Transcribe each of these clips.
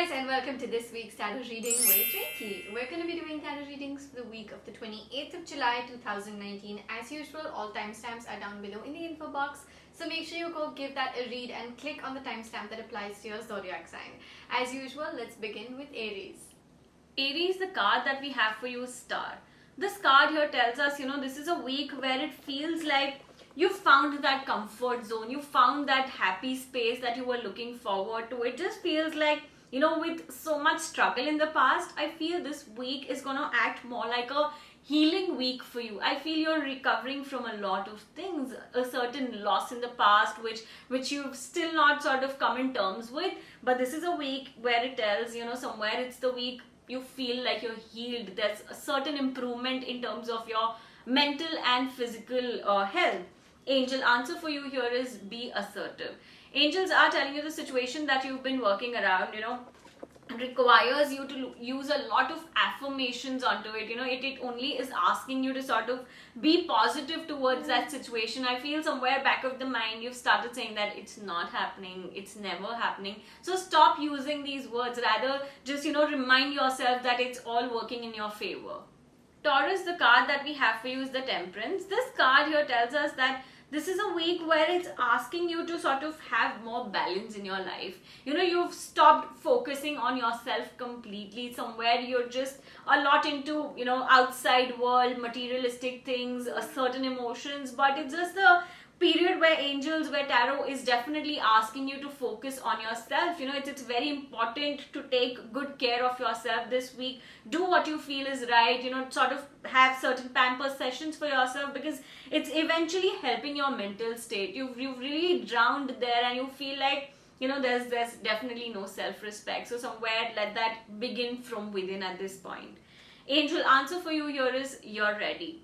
guys, and welcome to this week's tarot reading with Rinky. We're going to be doing tarot readings for the week of the 28th of July 2019. As usual, all timestamps are down below in the info box, so make sure you go give that a read and click on the timestamp that applies to your zodiac sign. As usual, let's begin with Aries. Aries, the card that we have for you is Star. This card here tells us, this is a week where it feels like you found that comfort zone, you found that happy space that you were looking forward to. It just feels like, with so much struggle in the past, I feel this week is going to act more like a healing week for you. I feel you're recovering from a lot of things, a certain loss in the past which you've still not sort of come in terms with. But this is a week where it tells, somewhere it's the week you feel like you're healed. There's a certain improvement in terms of your mental and physical health. Angel answer for you here is be assertive. Angels are telling you the situation that you've been working around, requires you to use a lot of affirmations onto it. It only is asking you to sort of be positive towards that situation. I feel somewhere back of the mind you've started saying that it's not happening, it's never happening. So stop using these words, rather just remind yourself that it's all working in your favor. Taurus, the card that we have for you is the Temperance. This card here tells us that this is a week where it's asking you to sort of have more balance in your life. You've stopped focusing on yourself completely. Somewhere you're just a lot into, outside world, materialistic things, certain emotions. But it's just the period where tarot is definitely asking you to focus on yourself. It's very important to take good care of yourself this week. Do what you feel is right, sort of have certain pamper sessions for yourself, because it's eventually helping your mental state. You've really drowned there and you feel like there's definitely no self-respect. So somewhere let that begin from within at this point. Angel answer for you here is you're ready.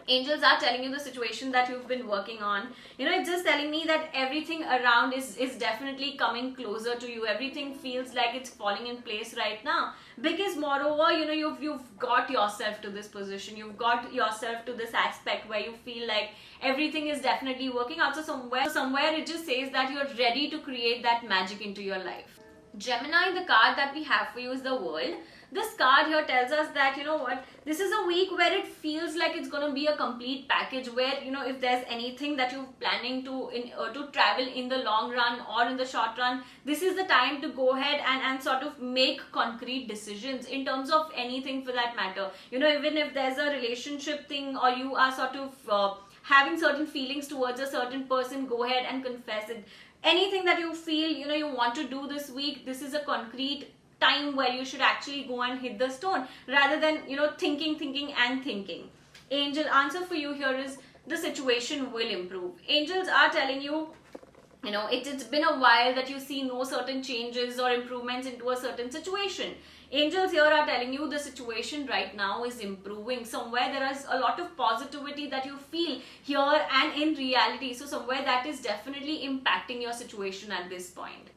Angels are telling you the situation that you've been working on. It's just telling me that everything around is definitely coming closer to you. Everything feels like it's falling in place right now. Because moreover, you've got yourself to this position. You've got yourself to this aspect where you feel like everything is definitely working out. So somewhere it just says that you're ready to create that magic into your life. Gemini, the card that we have for you is the World. This card here tells us that, this is a week where it feels like it's going to be a complete package where, if there's anything that you're planning to travel in the long run or in the short run, this is the time to go ahead and sort of make concrete decisions in terms of anything for that matter. Even if there's a relationship thing or you are sort of having certain feelings towards a certain person, go ahead and confess it. Anything that you feel, you want to do this week, this is a concrete time where you should actually go and hit the stone rather than thinking. Angel answer for you here is the situation will improve. Angels are telling you it's been a while that you see no certain changes or improvements into a certain situation. Angels here are telling you the situation right now is improving. Somewhere there is a lot of positivity that you feel here and in reality. So somewhere that is definitely impacting your situation at this point.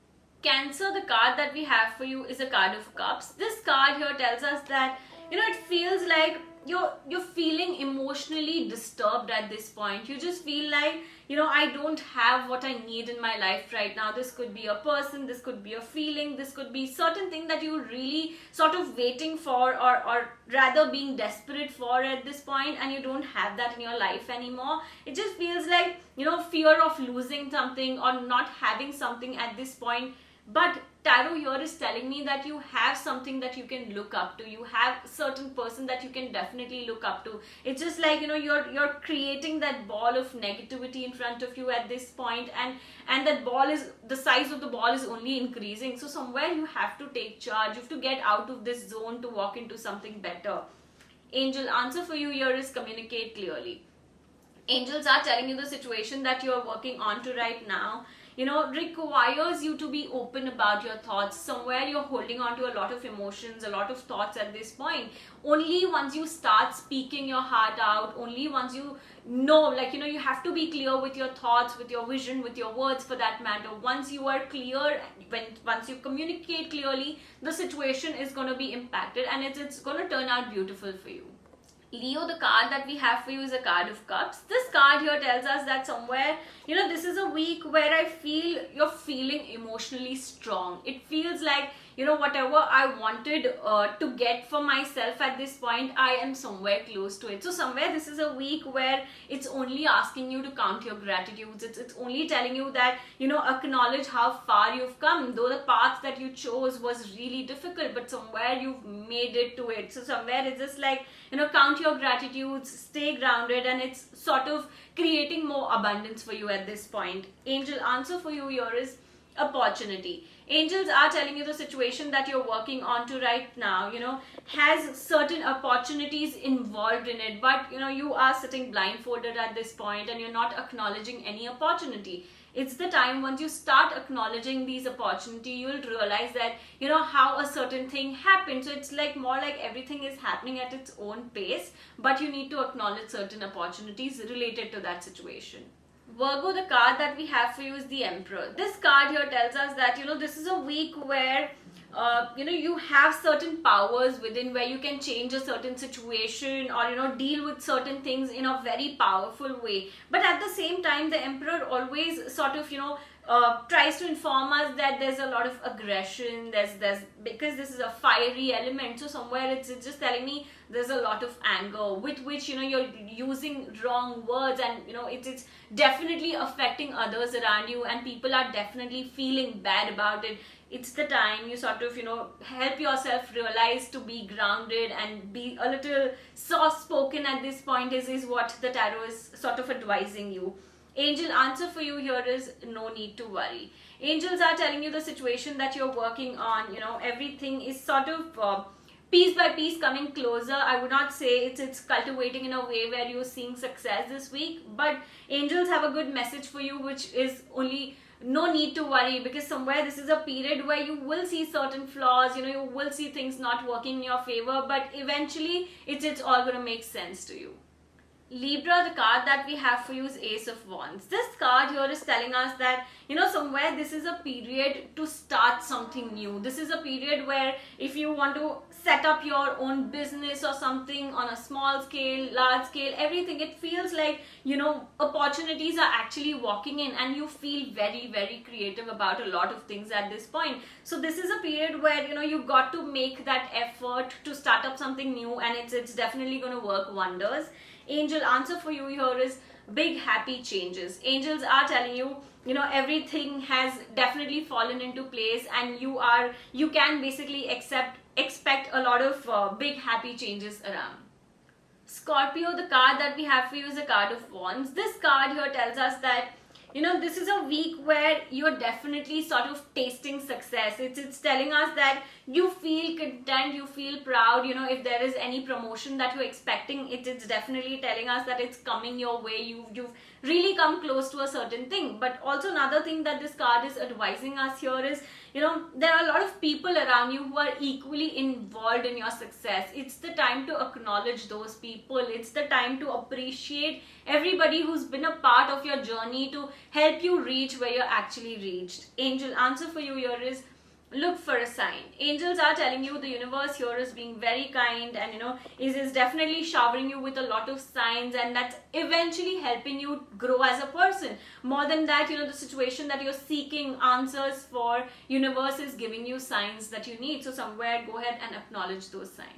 Cancer, the card that we have for you is a card of cups. This card here tells us that it feels like you're feeling emotionally disturbed at this point. You just feel like I don't have what I need in my life right now. This could be a person, this could be a feeling, this could be certain thing that you're really sort of waiting for or rather being desperate for at this point, and you don't have that in your life anymore. It just feels like fear of losing something or not having something at this point. But tarot here is telling me that you have something that you can look up to. You have a certain person that you can definitely look up to. It's just like you're creating that ball of negativity in front of you at this point, and that ball is, the size of the ball is only increasing. So somewhere you have to take charge. You have to get out of this zone to walk into something better. Angel answer for you here is communicate clearly. Angels are telling you the situation that you are working on to right now requires you to be open about your thoughts. Somewhere you're holding on to a lot of emotions, a lot of thoughts at this point. Only once you start speaking your heart out, only once you you have to be clear with your thoughts, with your vision, with your words for that matter. Once you are clear, once you communicate clearly, the situation is going to be impacted and it's going to turn out beautiful for you. Leo, the card that we have for you is a card of cups. This card here tells us that somewhere, this is a week where I feel you're feeling emotionally strong. It feels like, whatever I wanted to get for myself at this point, I am somewhere close to it. So somewhere this is a week where it's only asking you to count your gratitudes. It's only telling you that, acknowledge how far you've come. Though the path that you chose was really difficult, but somewhere you've made it to it. So somewhere it's just like, count your gratitudes, stay grounded, and it's sort of creating more abundance for you at this point. Angel answer for you here is opportunity. Angels are telling you the situation that you're working on to right now, has certain opportunities involved in it, but you are sitting blindfolded at this point and you're not acknowledging any opportunity. It's the time once you start acknowledging these opportunities, you'll realize that, how a certain thing happened. So it's like more like everything is happening at its own pace, but you need to acknowledge certain opportunities related to that situation. Virgo, the card that we have for you is the Emperor. This card here tells us that, this is a week where, you have certain powers within where you can change a certain situation or, deal with certain things in a very powerful way. But at the same time, the Emperor always sort of, tries to inform us that there's a lot of aggression, there's because this is a fiery element, so somewhere it's just telling me there's a lot of anger with which you're using wrong words, and it's definitely affecting others around you, and people are definitely feeling bad about it. It's the time you sort of help yourself realize to be grounded and be a little soft spoken at this point is what the tarot is sort of advising you. Angel answer for you here is no need to worry. Angels are telling you the situation that you're working on, everything is sort of piece by piece coming closer. I would not say it's cultivating in a way where you're seeing success this week, but angels have a good message for you, which is only no need to worry, because somewhere this is a period where you will see certain flaws, you will see things not working in your favor, but eventually it's all going to make sense to you. Libra, the card that we have for you is Ace of Wands. This card here is telling us that, somewhere this is a period to start something new. This is a period where if you want to set up your own business or something on a small scale, large scale, everything, it feels like, opportunities are actually walking in and you feel very, very creative about a lot of things at this point. So this is a period where, you've got to make that effort to start up something new, and it's definitely going to work wonders. Angel answer for you here is big happy changes. Angels are telling you, everything has definitely fallen into place, and you can basically expect a lot of big happy changes around. Scorpio, the card that we have for you is a card of Wands. This card here tells us that this is a week where you're definitely sort of tasting success. It's telling us that you feel content, you feel proud, if there is any promotion that you're expecting, it's definitely telling us that it's coming your way. You've really come close to a certain thing. But also another thing that this card is advising us here is, there are a lot of people around you who are equally involved in your success. It's the time to acknowledge those people. It's the time to appreciate everybody who's been a part of your journey to help you reach where you're actually reached. Angel answer for you here is look for a sign. Angels are telling you the universe here is being very kind, and is definitely showering you with a lot of signs, and that's eventually helping you grow as a person. More than that, the situation that you're seeking answers for, universe is giving you signs that you need. So somewhere go ahead and acknowledge those signs.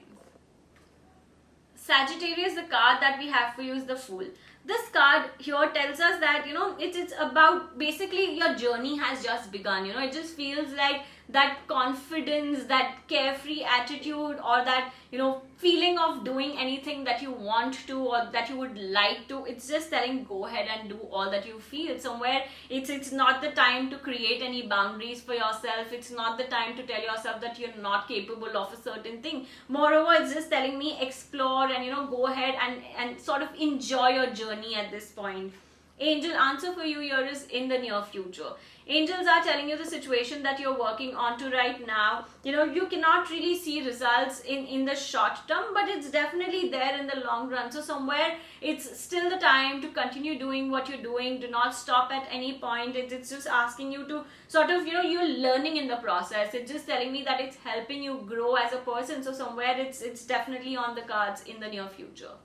Sagittarius, the card that we have for you is the Fool. This card here tells us that, it's about basically your journey has just begun. It just feels like that confidence, that carefree attitude, or that, feeling of doing anything that you want to or that you would like to. It's just telling go ahead and do all that you feel. Somewhere it's not the time to create any boundaries for yourself. It's not the time to tell yourself that you're not capable of a certain thing. Moreover, it's just telling me explore and go ahead and sort of enjoy your journey at this point. Angel answer for you here is in the near future. Angels are telling you the situation that you're working on to right now. You cannot really see results in the short term, but it's definitely there in the long run. So somewhere it's still the time to continue doing what you're doing. Do not stop at any point. It's just asking you to sort of, you're learning in the process. It's just telling me that it's helping you grow as a person. So somewhere it's definitely on the cards in the near future.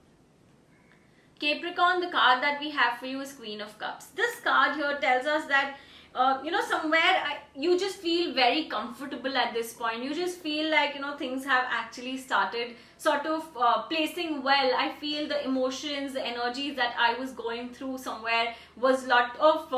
Capricorn, the card that we have for you is Queen of Cups. This card here tells us that somewhere you just feel very comfortable at this point. You just feel like, things have actually started sort of placing well. I feel the emotions, the energies that I was going through somewhere was lot of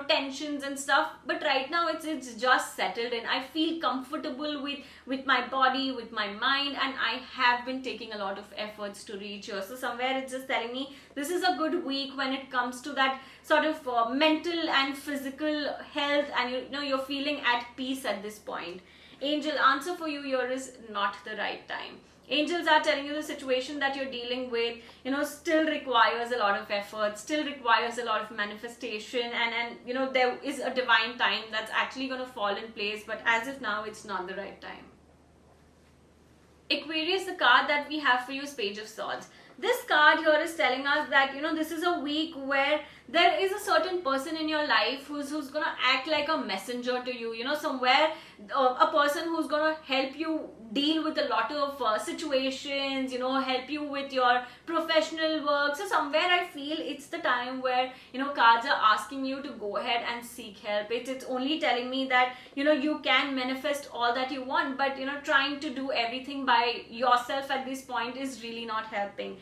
tensions and stuff, but right now it's just settled in. I feel comfortable with my body, with my mind, and I have been taking a lot of efforts to reach here. So somewhere it's just telling me this is a good week when it comes to that sort of mental and physical health, and you're feeling at peace at this point. Angel answer for you here is not the right time. Angels are telling you the situation that you're dealing with, still requires a lot of effort, still requires a lot of manifestation, and there is a divine time that's actually going to fall in place, but as of now, it's not the right time. Aquarius, the card that we have for you is Page of Swords. This card here is telling us that, this is a week where there is a certain person in your life who's going to act like a messenger to you. Somewhere a person who's going to help you deal with a lot of situations, help you with your professional work. So somewhere I feel it's the time where, cards are asking you to go ahead and seek help. It's only telling me that, you can manifest all that you want, but, trying to do everything by yourself at this point is really not helping.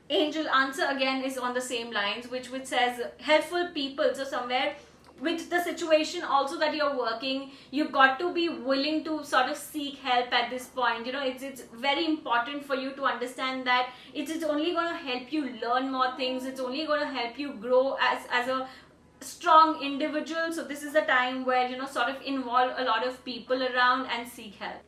Angel answer again is on the same lines, which says helpful people. So somewhere with the situation also that you're working, you've got to be willing to sort of seek help at this point. It's very important for you to understand that it's only going to help you learn more things. It's only going to help you grow as a strong individual. So this is a time where, sort of involve a lot of people around and seek help.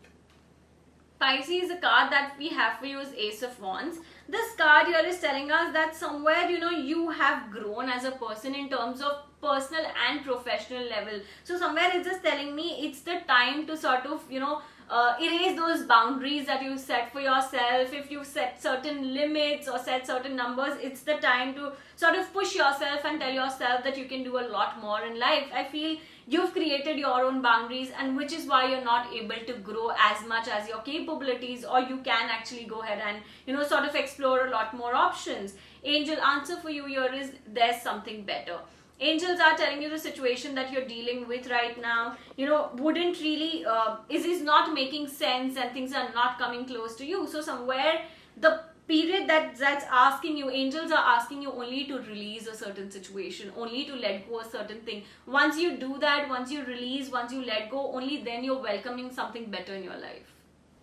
Pisces, the card that we have for you is Ace of Wands. This card here is telling us that somewhere, you have grown as a person in terms of personal and professional level. So somewhere it's just telling me it's the time to sort of, erase those boundaries that you set for yourself. If you set certain limits or set certain numbers, it's the time to sort of push yourself and tell yourself that you can do a lot more in life. I feel you've created your own boundaries, and which is why you're not able to grow as much as your capabilities, or you can actually go ahead and sort of explore a lot more options. Angel answer for you here is there's something better. Angels are telling you the situation that you're dealing with right now, wouldn't really, is not making sense, and things are not coming close to you. So somewhere the period that's asking you, angels are asking you only to release a certain situation, only to let go a certain thing. Once you do that, once you release, once you let go, only then you're welcoming something better in your life.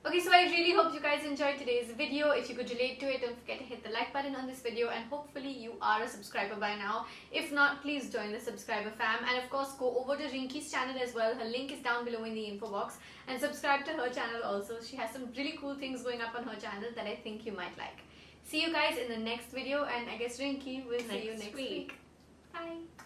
Okay, so I really hope you guys enjoyed today's video. If you could relate to it, don't forget to hit the like button on this video, and hopefully you are a subscriber by now. If not, please join the subscriber fam, and of course go over to Rinky's channel as well. Her link is down below in the info box, and subscribe to her channel also. She has some really cool things going up on her channel that I think you might like. See you guys in the next video, and I guess Rinky will see you next week. Bye.